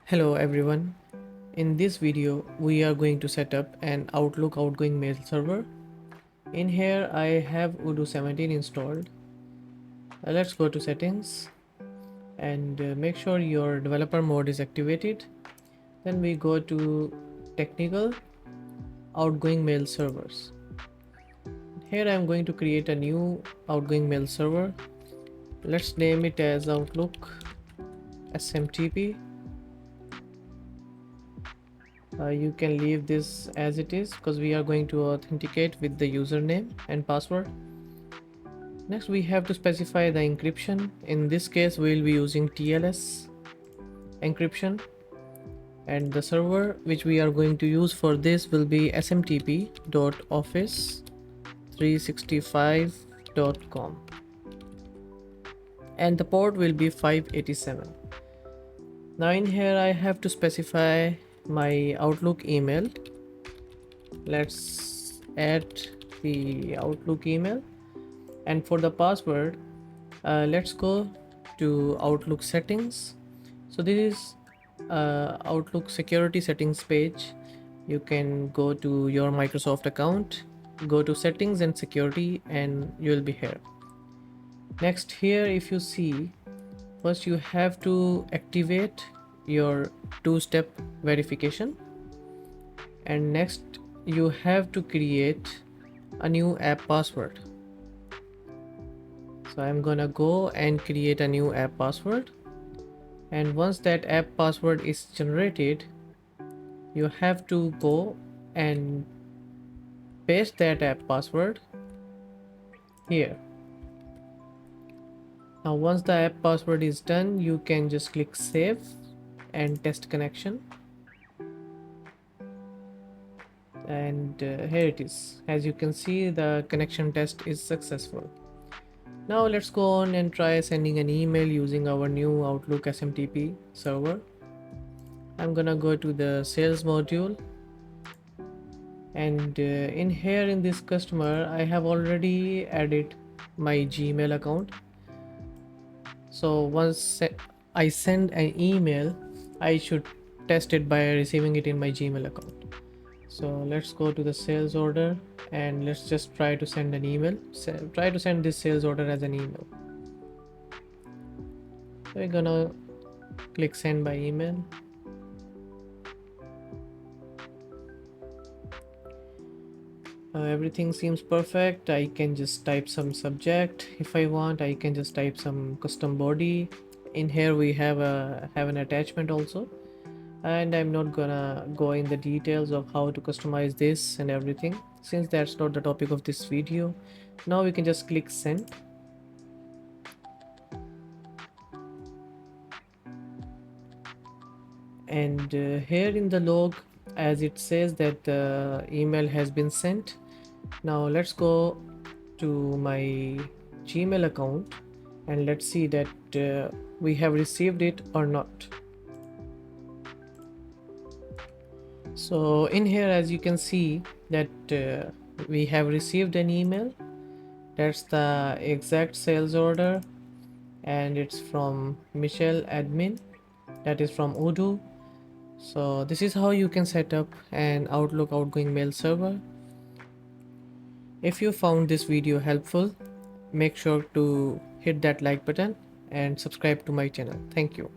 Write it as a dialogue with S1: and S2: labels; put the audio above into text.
S1: Hello everyone. In this video, we are going to set up an Outlook outgoing mail server. In here, I have Odoo 17 installed. Let's go to settings and make sure your developer mode is activated. Then we go to technical outgoing mail servers. Here I am going to create a new outgoing mail server. Let's name it as Outlook SMTP. You can leave this as it is because we are going to authenticate with the username and password. Next we have to specify the encryption. In this case we will be using TLS encryption, and the server which we are going to use for this will be smtp.office365.com, and the port will be 587. Now in here I have to specify my Outlook email. Let's add the Outlook email, and for the password let's go to Outlook settings. So this is Outlook security settings page. You can go to your Microsoft account, go to settings and security, and you will be here. Next, here if you see, first you have to activate your two-step verification, and next you have to create a new app password. So I'm gonna go and create a new app password, and once that app password is generated, you have to go and paste that app password here. Now once the app password is done, you can just click save and test connection, and here it is. As you can see, the connection test is successful. Now let's go on and try sending an email using our new Outlook SMTP server. I'm gonna go to the sales module, and in here in this customer I have already added my Gmail account. So once I send an email, I should test it by receiving it in my Gmail account. So let's go to the sales order and let's just try to send an email. Try to send this sales order as an email. So we're gonna click send by email. Everything seems perfect. I can just type some subject. If I want, I can just type some custom body. In here we have an attachment also, and I'm not gonna go in the details of how to customize this and everything, since that's not the topic of this video. Now we can just click send, and here in the log, as it says that the email has been sent. Now let's go to my Gmail account and let's see that we have received it or not. So in here, as you can see that we have received an email. That's the exact sales order, and it's from Michelle admin, that is from Odoo. So this is how you can set up an Outlook outgoing mail server. If you found this video helpful, make sure to hit that like button and subscribe to my channel. Thank you.